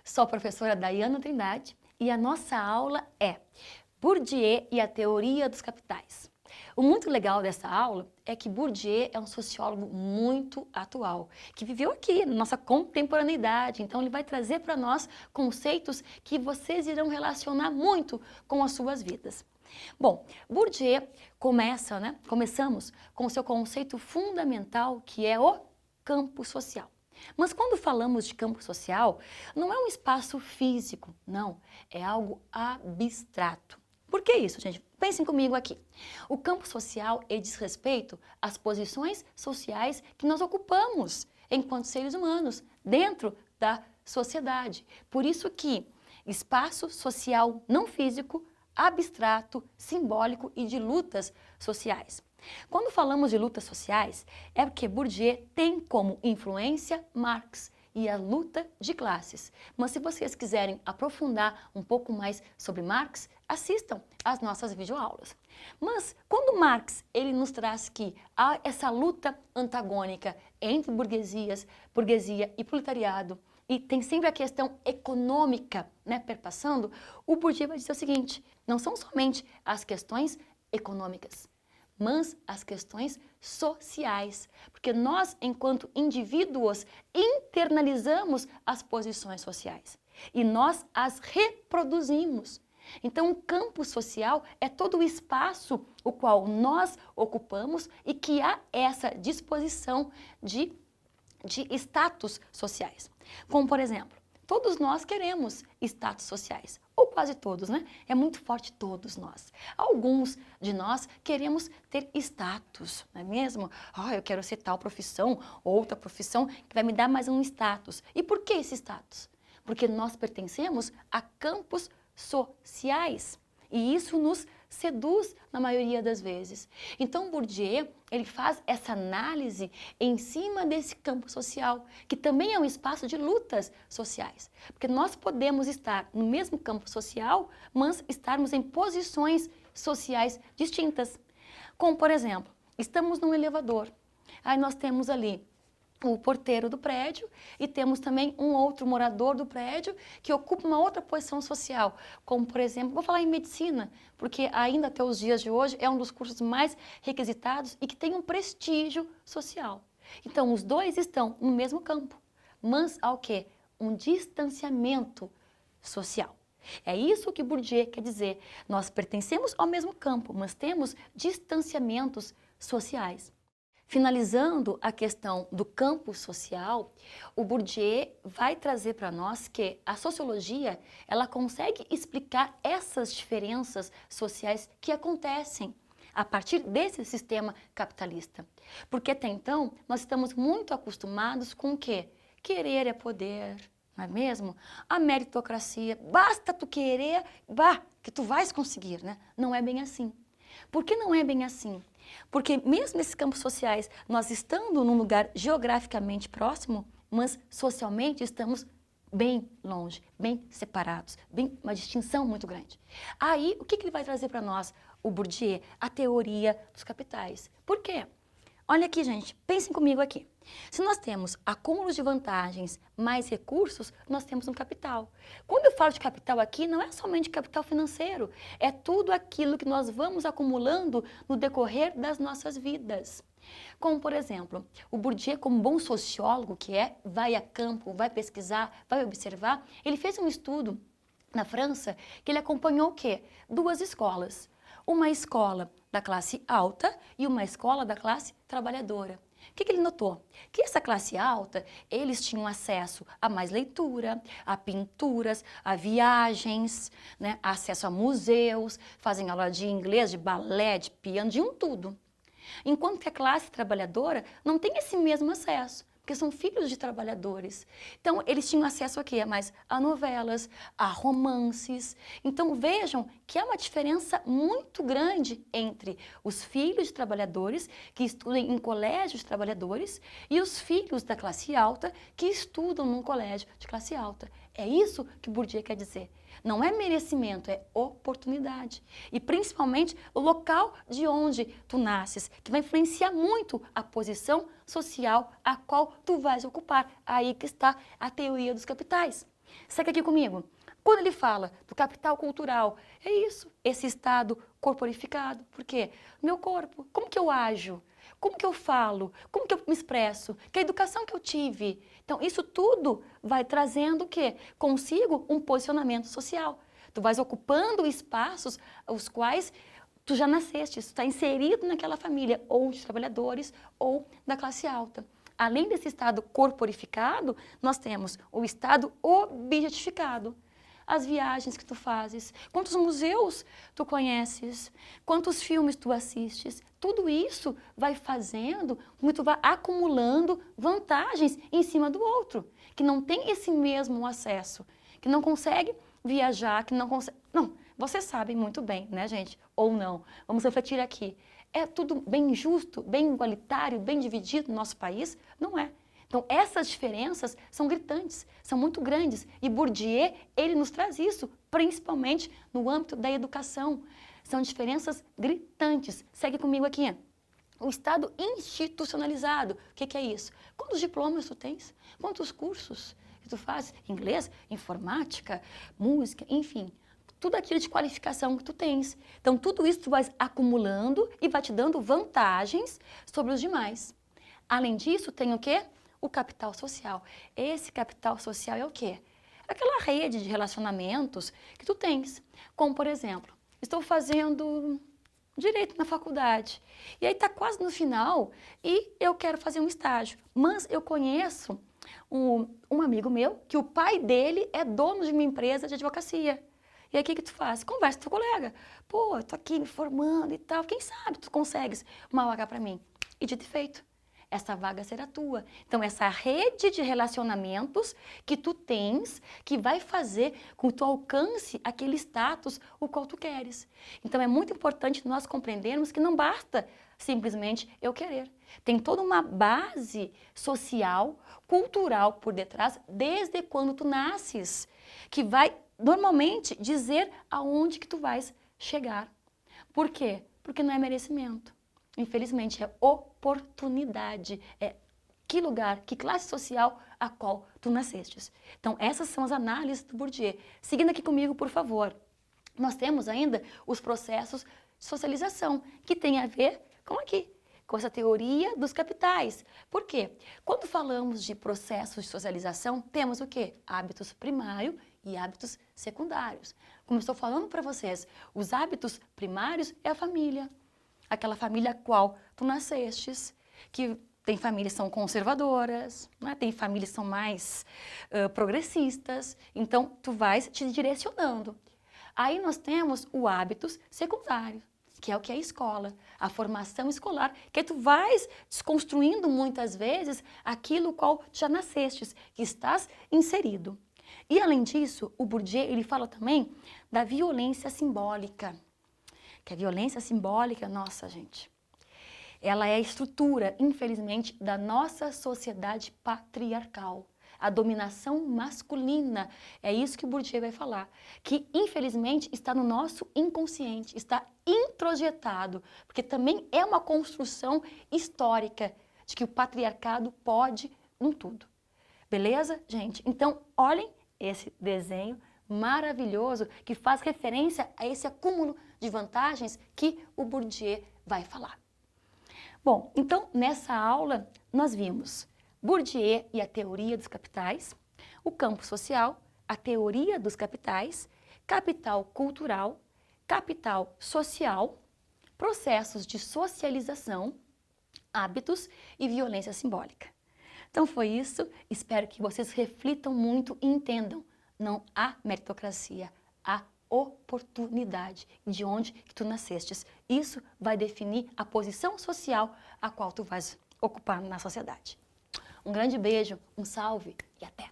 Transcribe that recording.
Sou a professora Daiana Trindade e a nossa aula é Bourdieu e a Teoria dos Capitais. O muito legal dessa aula é que Bourdieu é um sociólogo muito atual, que viveu aqui na nossa contemporaneidade, então ele vai trazer para nós conceitos que vocês irão relacionar muito com as suas vidas. Bom, Bourdieu começamos com o seu conceito fundamental, que é o campo social. Mas quando falamos de campo social, não é um espaço físico, não, é algo abstrato. Por que isso, gente? Pensem comigo aqui. O campo social diz respeito às posições sociais que nós ocupamos enquanto seres humanos dentro da sociedade. Por isso que espaço social não físico, abstrato, simbólico e de lutas sociais. Quando falamos de lutas sociais, é porque Bourdieu tem como influência Marx e a luta de classes. Mas se vocês quiserem aprofundar um pouco mais sobre Marx, assistam às nossas videoaulas. Mas quando Marx ele nos traz que há essa luta antagônica entre burguesia e proletariado, e tem sempre a questão econômica, perpassando, o Bourdieu vai dizer o seguinte: não são somente as questões econômicas, mas as questões sociais, porque nós, enquanto indivíduos, internalizamos as posições sociais e nós as reproduzimos. Então, o campo social é todo o espaço o qual nós ocupamos e que há essa disposição de status sociais. Como, por exemplo, todos nós queremos status sociais, ou quase todos, É muito forte todos nós. Alguns de nós queremos ter status, não é mesmo? Eu quero ser tal profissão, outra profissão que vai me dar mais um status. E por que esse status? Porque nós pertencemos a campos sociais. E isso nos seduz na maioria das vezes. Então, Bourdieu, ele faz essa análise em cima desse campo social, que também é um espaço de lutas sociais. Porque nós podemos estar no mesmo campo social, mas estarmos em posições sociais distintas. Como, por exemplo, estamos num elevador. Aí nós temos ali o porteiro do prédio e temos também um outro morador do prédio que ocupa uma outra posição social, como por exemplo, vou falar em medicina, porque ainda até os dias de hoje é um dos cursos mais requisitados e que tem um prestígio social. Então os dois estão no mesmo campo, mas há o quê? Um distanciamento social. É isso que Bourdieu quer dizer, nós pertencemos ao mesmo campo, mas temos distanciamentos sociais. Finalizando a questão do campo social, o Bourdieu vai trazer para nós que a sociologia, ela consegue explicar essas diferenças sociais que acontecem a partir desse sistema capitalista. Porque até então, nós estamos muito acostumados com o quê? Querer é poder, não é mesmo? A meritocracia, basta tu querer, que tu vais conseguir, Não é bem assim. Por que não é bem assim? Porque mesmo nesses campos sociais, nós estando num lugar geograficamente próximo, mas socialmente estamos bem longe, bem separados, uma distinção muito grande. Aí, o que ele vai trazer para nós? O Bourdieu, a teoria dos capitais. Por quê? Olha aqui, gente, pensem comigo aqui. Se nós temos acúmulos de vantagens mais recursos, nós temos um capital. Quando eu falo de capital aqui, não é somente capital financeiro, é tudo aquilo que nós vamos acumulando no decorrer das nossas vidas. Como, por exemplo, o Bourdieu, como bom sociólogo que vai a campo, vai pesquisar, vai observar, ele fez um estudo na França que ele acompanhou o quê? 2 escolas. Uma escola da classe alta e uma escola da classe trabalhadora. O que ele notou? Que essa classe alta, eles tinham acesso a mais leitura, a pinturas, a viagens, acesso a museus, fazem aula de inglês, de balé, de piano, de tudo. Enquanto que a classe trabalhadora não tem esse mesmo acesso, porque são filhos de trabalhadores. Então, eles tinham acesso a quê? Mais a novelas, a romances. Então, vejam que há uma diferença muito grande entre os filhos de trabalhadores, que estudam em colégios de trabalhadores, e os filhos da classe alta, que estudam num colégio de classe alta. É isso que Bourdieu quer dizer. Não é merecimento, é oportunidade. E principalmente o local de onde tu nasces, que vai influenciar muito a posição social a qual tu vais ocupar. Aí que está a teoria dos capitais. Segue aqui comigo. Quando ele fala do capital cultural, é isso, esse estado corporificado. Por quê? Meu corpo, como que eu ajo? Como que eu falo? Como que eu me expresso? Que a educação que eu tive? Então, isso tudo vai trazendo o quê? Consigo um posicionamento social. Tu vais ocupando espaços os quais tu já nasceste, tu está inserido naquela família, ou de trabalhadores, ou da classe alta. Além desse estado corporificado, nós temos o estado objetificado. As viagens que tu fazes, quantos museus tu conheces, quantos filmes tu assistes, tudo isso vai fazendo com que tu vá acumulando vantagens em cima do outro, que não tem esse mesmo acesso, que não consegue viajar, que não consegue... Não, vocês sabem muito bem, né, gente? Ou não. Vamos refletir aqui. É tudo bem justo, bem igualitário, bem dividido no nosso país? Não é. Então, essas diferenças são gritantes, são muito grandes. E Bourdieu, ele nos traz isso, principalmente no âmbito da educação. São diferenças gritantes. Segue comigo aqui. O estado institucionalizado. O que é isso? Quantos diplomas tu tens? Quantos cursos que tu fazes? Inglês, informática, música, enfim. Tudo aquilo de qualificação que tu tens. Então, tudo isso tu vais acumulando e vai te dando vantagens sobre os demais. Além disso, tem o quê? O capital social. Esse capital social é o quê? Aquela rede de relacionamentos que tu tens. Como, por exemplo, estou fazendo direito na faculdade. E aí está quase no final e eu quero fazer um estágio. Mas eu conheço um amigo meu que o pai dele é dono de uma empresa de advocacia. E aí o que tu faz? Conversa com teu colega. Pô, eu tô aqui me formando e tal. Quem sabe tu consegues uma vaga para mim? E dito e feito. Essa vaga será tua. Então, essa rede de relacionamentos que tu tens, que vai fazer com que tu alcance aquele status o qual tu queres. Então, é muito importante nós compreendermos que não basta simplesmente eu querer. Tem toda uma base social, cultural por detrás, desde quando tu nasces, que vai normalmente dizer aonde que tu vais chegar. Por quê? Porque não é merecimento. Infelizmente, é oportunidade, é que lugar, que classe social a qual tu nascestes. Então, essas são as análises do Bourdieu. Seguindo aqui comigo, por favor. Nós temos ainda os processos de socialização, que tem a ver com aqui, com essa teoria dos capitais. Por quê? Quando falamos de processos de socialização, temos o quê? Hábitos primários e hábitos secundários. Como eu estou falando para vocês, os hábitos primários é a família. Aquela família a qual tu nascestes, que tem famílias que são conservadoras, né? Tem famílias que são mais progressistas, então tu vais te direcionando. Aí nós temos o hábitos secundários, que é o que é a escola, a formação escolar, que tu vais desconstruindo muitas vezes aquilo qual já nascestes, que estás inserido. E além disso, o Bourdieu ele fala também da violência simbólica. Que a violência simbólica, nossa gente, ela é a estrutura, infelizmente, da nossa sociedade patriarcal. A dominação masculina, é isso que o Bourdieu vai falar, que infelizmente está no nosso inconsciente, está introjetado, porque também é uma construção histórica de que o patriarcado pode em tudo. Beleza, gente? Então, olhem esse desenho maravilhoso que faz referência a esse acúmulo de vantagens que o Bourdieu vai falar. Bom, então nessa aula nós vimos Bourdieu e a teoria dos capitais, o campo social, a teoria dos capitais, capital cultural, capital social, processos de socialização, hábitos e violência simbólica. Então foi isso, espero que vocês reflitam muito e entendam. Não há meritocracia, há oportunidade de onde que tu nascestes. Isso vai definir a posição social a qual tu vais ocupar na sociedade. Um grande beijo, um salve e até!